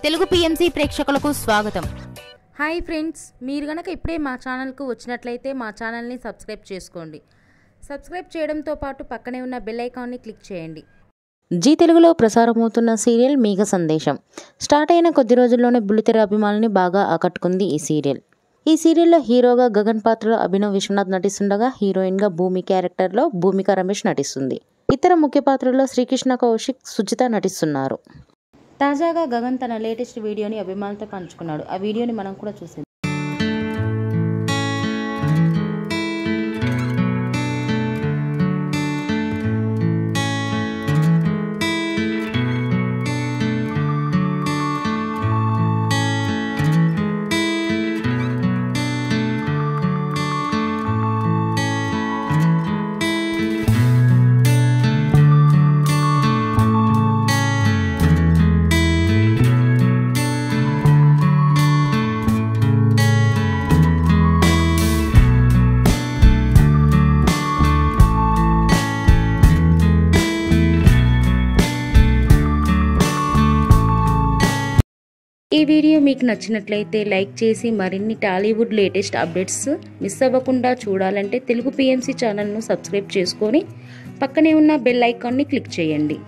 Telugu PMC ప్రేక్షకులకు స్వాగతం. Hi friends, మీరు గనక ఇప్పుడే మా ఛానల్కు వచ్చినట్లయితే మా ఛానల్ని సబ్స్క్రైబ్ చేసుకోండి. సబ్స్క్రైబ్ చేయడంతో పాటు పక్కనే ఉన్న బెల్ ఐకాన్ని క్లిక్ చేయండి. జీ తెలుగులో ప్రసారమవుతున్న సీరియల్ మేఘ సందేశం స్టార్ట్ అయిన కొద్ది రోజుల్లోనే బుల్లితెర అభిమానుల్ని బాగా ఆకట్టుకుంది ఈ సీరియల్. ఈ సీరియల్లో హీరోగా గగన్ పాత్రలో అభినవ్ విశ్వనాథ్ నటిస్తుండగా హీరోయిన్గా భూమి క్యారెక్టర్లో భూమిక రమేష్ నటిస్తుంది. ఇతర ముఖ్య పాత్రల్లో శ్రీకృష్ణ కౌశిక్, సుజిత నటిస్తున్నారు. తాజాగా గగన్ తన లేటెస్ట్ వీడియోని అభిమానులతో పంచుకున్నాడు. ఆ వీడియోని మనం కూడా చూసేద్దాం. ఈ వీడియో మీకు నచ్చినట్లయితే లైక్ చేసి మరిన్ని టాలీవుడ్ లేటెస్ట్ అప్డేట్స్ మిస్ అవ్వకుండా చూడాలంటే తెలుగు పిఎంసి ఛానల్ను సబ్స్క్రైబ్ చేసుకొని పక్కనే ఉన్న బెల్ ఐకాన్ని క్లిక్ చేయండి.